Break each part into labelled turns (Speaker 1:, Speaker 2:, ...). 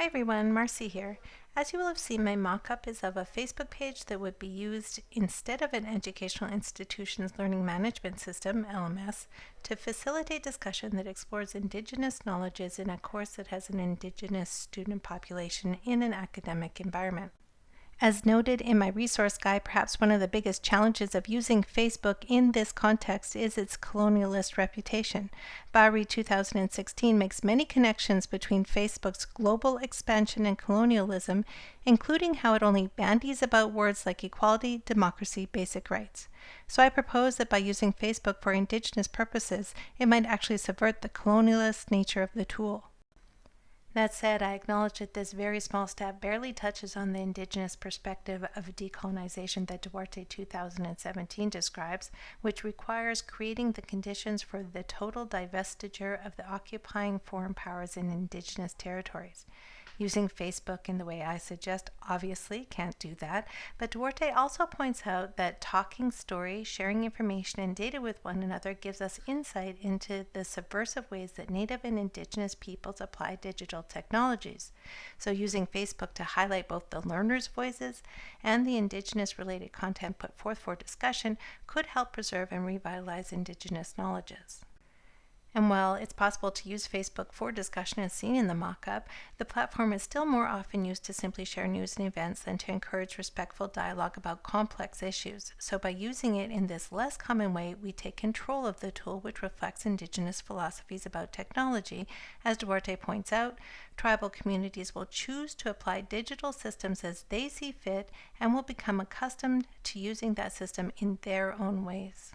Speaker 1: Hi everyone, Marcy here. As you will have seen, my mock-up is of a Facebook page that would be used instead of an educational institution's learning management system, LMS, to facilitate discussion that explores Indigenous knowledges in a course that has an Indigenous student population in an academic environment. As noted in my resource guide, perhaps one of the biggest challenges of using Facebook in this context is its colonialist reputation. Bowery 2016 makes many connections between Facebook's global expansion and colonialism, including how it only bandies about words like equality, democracy, basic rights. So I propose that by using Facebook for Indigenous purposes, it might actually subvert the colonialist nature of the tool. That said, I acknowledge that this very small step barely touches on the Indigenous perspective of decolonization that Duarte 2017 describes, which requires creating the conditions for the total divestiture of the occupying foreign powers in Indigenous territories. Using Facebook in the way I suggest obviously can't do that, but Duarte also points out that talking story, sharing information and data with one another gives us insight into the subversive ways that Native and Indigenous peoples apply digital technologies. So using Facebook to highlight both the learners' voices and the Indigenous related content put forth for discussion could help preserve and revitalize Indigenous knowledges. And while it's possible to use Facebook for discussion as seen in the mock-up, the platform is still more often used to simply share news and events than to encourage respectful dialogue about complex issues. So by using it in this less common way, we take control of the tool, which reflects Indigenous philosophies about technology. As Duarte points out, tribal communities will choose to apply digital systems as they see fit and will become accustomed to using that system in their own ways.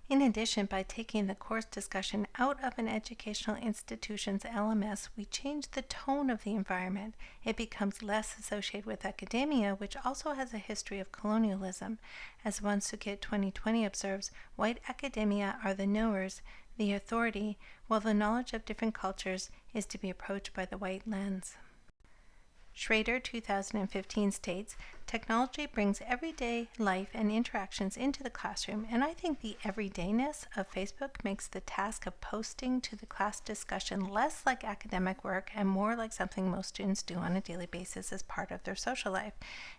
Speaker 1: In addition, by taking the course discussion out of an educational institution's LMS, we change the tone of the environment. It becomes less associated with academia, which also has a history of colonialism. As Wansukit 2020 observes, white academia are the knowers, the authority, while the knowledge of different cultures is to be approached by the white lens. Schrader 2015 states, technology brings everyday life and interactions into the classroom, and I think the everydayness of Facebook makes the task of posting to the class discussion less like academic work and more like something most students do on a daily basis as part of their social life.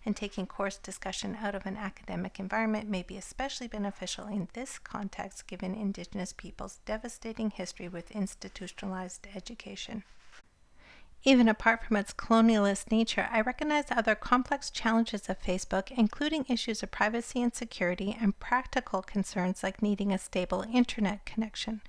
Speaker 1: And taking course discussion out of an academic environment may be especially beneficial in this context given Indigenous peoples' devastating history with institutionalized education. Even apart from its colonialist nature, I recognize other complex challenges of Facebook, including issues of privacy and security and practical concerns like needing a stable internet connection.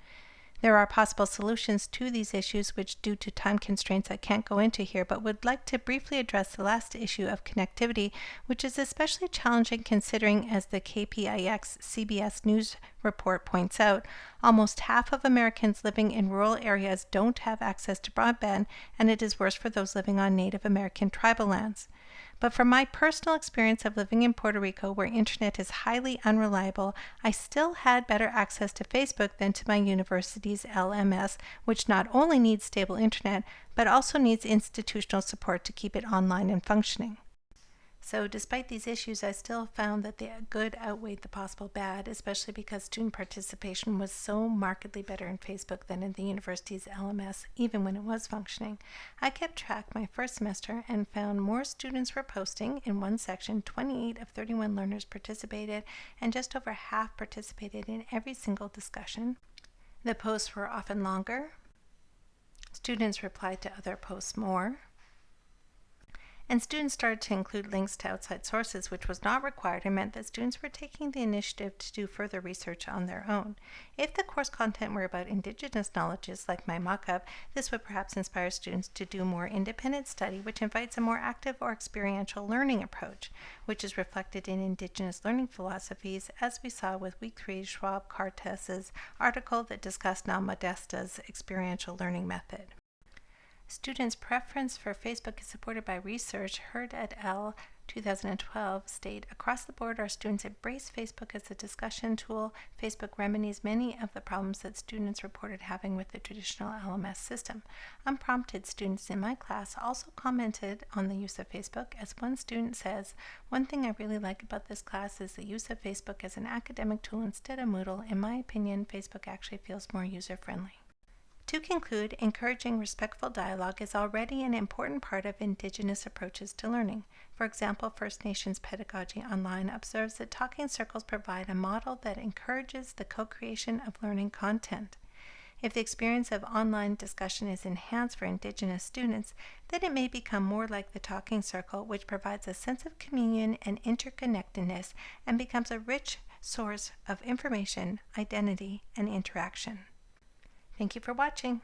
Speaker 1: There are possible solutions to these issues which, due to time constraints, I can't go into here, but would like to briefly address the last issue of connectivity, which is especially challenging considering, as the KPIX CBS News report points out, almost half of Americans living in rural areas don't have access to broadband, and it is worse for those living on Native American tribal lands. But from my personal experience of living in Puerto Rico, where internet is highly unreliable, I still had better access to Facebook than to my university's LMS, which not only needs stable internet, but also needs institutional support to keep it online and functioning. So despite these issues, I still found that the good outweighed the possible bad, especially because student participation was so markedly better in Facebook than in the university's LMS, even when it was functioning. I kept track my first semester and found more students were posting. In one section, 28 of 31 learners participated, and just over half participated in every single discussion. The posts were often longer. Students replied to other posts more. And students started to include links to outside sources, which was not required and meant that students were taking the initiative to do further research on their own. If the course content were about Indigenous knowledges, like my mock-up, this would perhaps inspire students to do more independent study, which invites a more active or experiential learning approach, which is reflected in Indigenous learning philosophies, as we saw with week 3 Schwab Cartes's article that discussed Nal Modesta's experiential learning method. Students' preference for Facebook is supported by research. Hurd et al. 2012 state, across the board, our students embrace Facebook as a discussion tool. Facebook remedies many of the problems that students reported having with the traditional LMS system. Unprompted, students in my class also commented on the use of Facebook, as one student says, "One thing I really like about this class is the use of Facebook as an academic tool instead of Moodle. In my opinion, Facebook actually feels more user-friendly." To conclude, encouraging respectful dialogue is already an important part of Indigenous approaches to learning. For example, First Nations Pedagogy Online observes that talking circles provide a model that encourages the co-creation of learning content. If the experience of online discussion is enhanced for Indigenous students, then it may become more like the talking circle, which provides a sense of communion and interconnectedness and becomes a rich source of information, identity, and interaction. Thank you for watching.